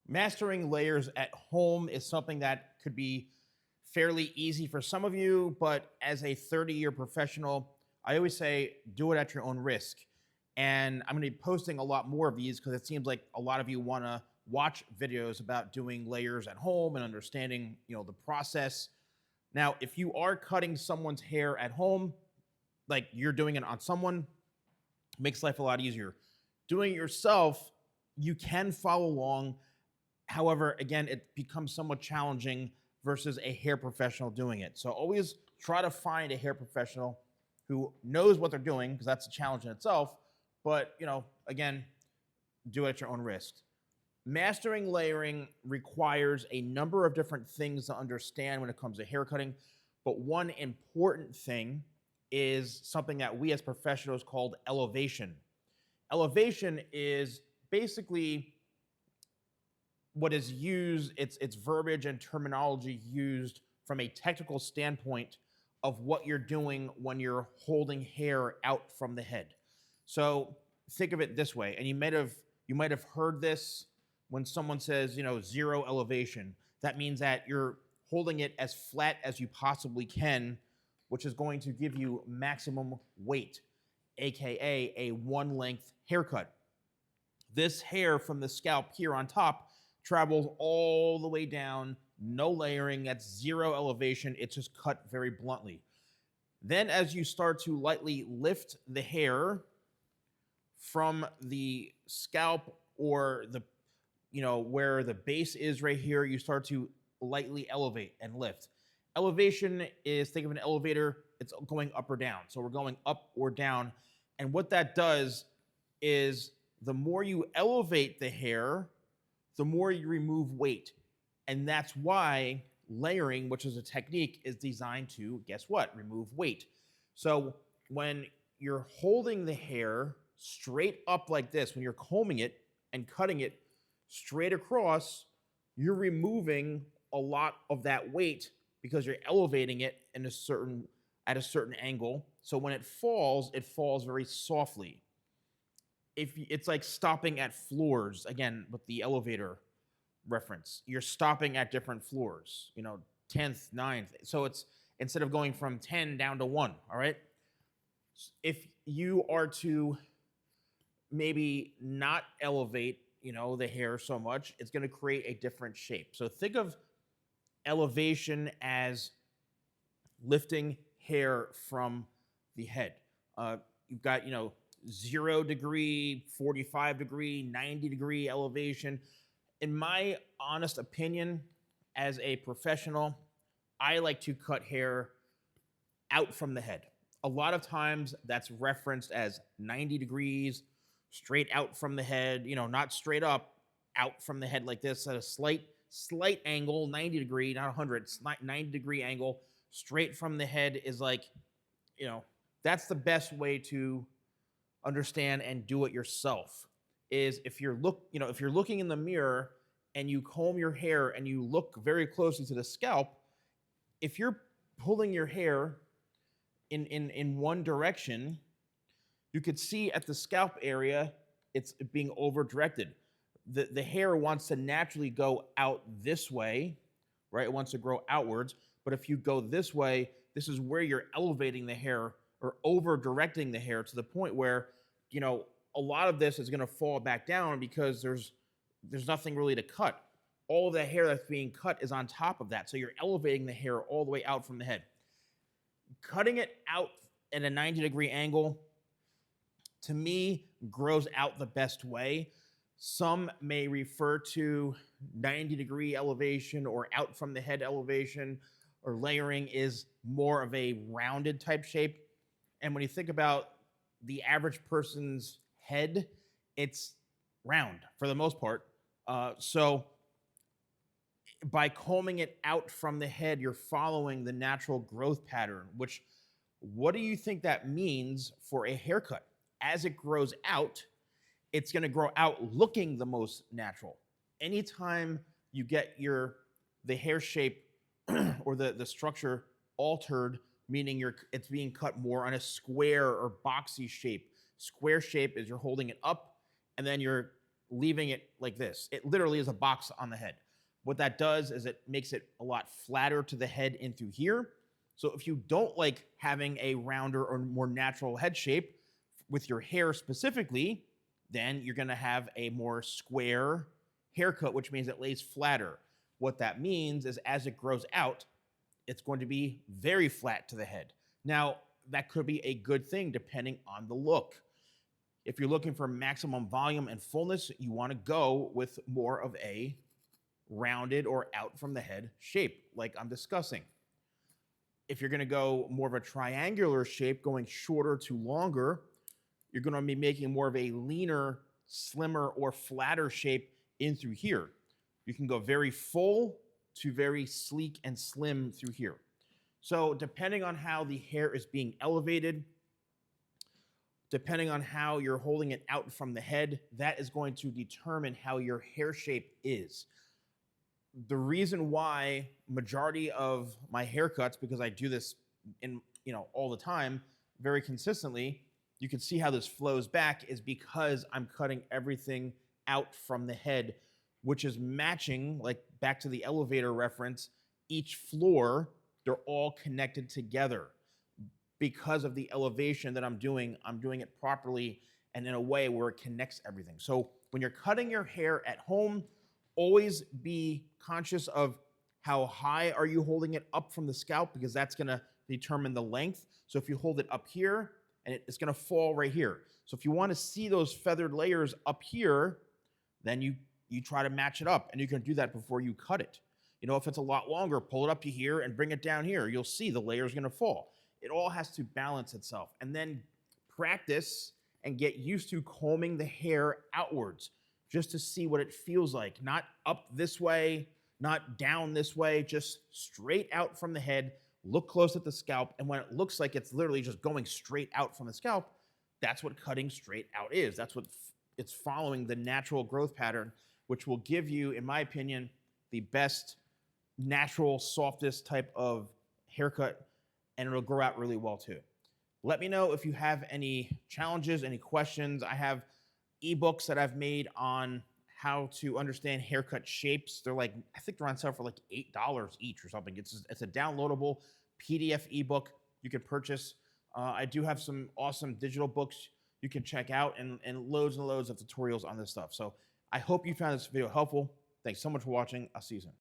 Mastering layers at home is something that could be fairly easy for some of you, but as a 30-year professional, I always say do it at your own risk. And I'm going to be posting a lot more of these because it seems like a lot of you want to watch videos about doing layers at home and understanding, the process. Now, if you are cutting someone's hair at home, like you're doing it on someone, makes life a lot easier. Doing it yourself, you can follow along. However, again, it becomes somewhat challenging versus a hair professional doing it. So always try to find a hair professional who knows what they're doing, because that's a challenge in itself. But, again, do it at your own risk. Mastering layering requires a number of different things to understand when it comes to hair cutting. But one important thing is something that we as professionals called elevation. Elevation is basically what is used, it's verbiage and terminology used from a technical standpoint of what you're doing when you're holding hair out from the head. So think of it this way, and you might have heard this when someone says, zero elevation. That means that you're holding it as flat as you possibly can, which is going to give you maximum weight, aka a one length haircut. This hair from the scalp here on top travels all the way down, no layering, that's zero elevation, it's just cut very bluntly. Then as you start to lightly lift the hair from the scalp, or where the base is right here, you start to lightly elevate and lift. Elevation is, think of an elevator, it's going up or down. So we're going up or down. And what that does is the more you elevate the hair, the more you remove weight. And that's why layering, which is a technique, is designed to, guess what? Remove weight. So when you're holding the hair straight up like this, when you're combing it and cutting it straight across, you're removing a lot of that weight because you're elevating it at a certain angle. So when it falls very softly. If it's like stopping at floors, again, with the elevator reference, you're stopping at different floors, 10th, 9th. So it's instead of going from 10 down to 1, all right? If you are to maybe not elevate, the hair so much, it's going to create a different shape. So think of elevation as lifting hair from the head. You've got, 0 degree, 45 degree, 90 degree elevation. In my honest opinion, as a professional, I like to cut hair out from the head. A lot of times that's referenced as 90 degrees, straight out from the head, not straight up, out from the head like this at a slight angle, 90 degree, not 100, 90 degree angle, straight from the head is like, that's the best way to understand and do it yourself. Is if you're looking in the mirror and you comb your hair and you look very closely to the scalp, if you're pulling your hair in one direction, you could see at the scalp area it's being over directed. The hair wants to naturally go out this way, right? It wants to grow outwards. But if you go this way, this is where you're elevating the hair or over directing the hair to the point where, a lot of this is going to fall back down because there's nothing really to cut. All of the hair that's being cut is on top of that. So you're elevating the hair all the way out from the head. Cutting it out at a 90 degree angle, to me, grows out the best way. Some may refer to 90 degree elevation or out from the head elevation, or layering is more of a rounded type shape. And when you think about the average person's head, it's round for the most part. So by combing it out from the head, you're following the natural growth pattern, which, what do you think that means for a haircut? As it grows out, it's going to grow out looking the most natural. Anytime you get the hair shape or the structure altered, meaning it's being cut more on a square or boxy shape. Square shape is you're holding it up and then you're leaving it like this. It literally is a box on the head. What that does is it makes it a lot flatter to the head in through here. So if you don't like having a rounder or more natural head shape with your hair specifically, then you're going to have a more square haircut, which means it lays flatter. What that means is as it grows out, it's going to be very flat to the head. Now, that could be a good thing depending on the look. If you're looking for maximum volume and fullness, you want to go with more of a rounded or out from the head shape, like I'm discussing. If you're going to go more of a triangular shape, going shorter to longer, you're going to be making more of a leaner, slimmer, or flatter shape in through here. You can go very full to very sleek and slim through here. So depending on how the hair is being elevated, depending on how you're holding it out from the head, that is going to determine how your hair shape is. The reason why majority of my haircuts, because I do this in all the time, very consistently, you can see how this flows back, is because I'm cutting everything out from the head, which is matching, like back to the elevator reference, each floor, they're all connected together. Because of the elevation that I'm doing it properly and in a way where it connects everything. So when you're cutting your hair at home, always be conscious of how high are you holding it up from the scalp, because that's going to determine the length. So if you hold it up here, and it's going to fall right here. So if you want to see those feathered layers up here, then you try to match it up, and you can do that before you cut it. If it's a lot longer, pull it up to here and bring it down here. You'll see the layers going to fall. It all has to balance itself. And then practice and get used to combing the hair outwards just to see what it feels like. Not up this way, not down this way, just straight out from the head. Look close at the scalp. And when it looks like it's literally just going straight out from the scalp, that's what cutting straight out is. That's what it's following the natural growth pattern, which will give you, in my opinion, the best natural, softest type of haircut, and it'll grow out really well too. Let me know if you have any challenges, any questions. I have ebooks that I've made on how to understand haircut shapes. They're like, I think they're on sale for like $8 each or something. It's a downloadable PDF ebook you can purchase. I do have some awesome digital books you can check out, and loads and loads of tutorials on this stuff. So I hope you found this video helpful. Thanks so much for watching. I'll see you soon.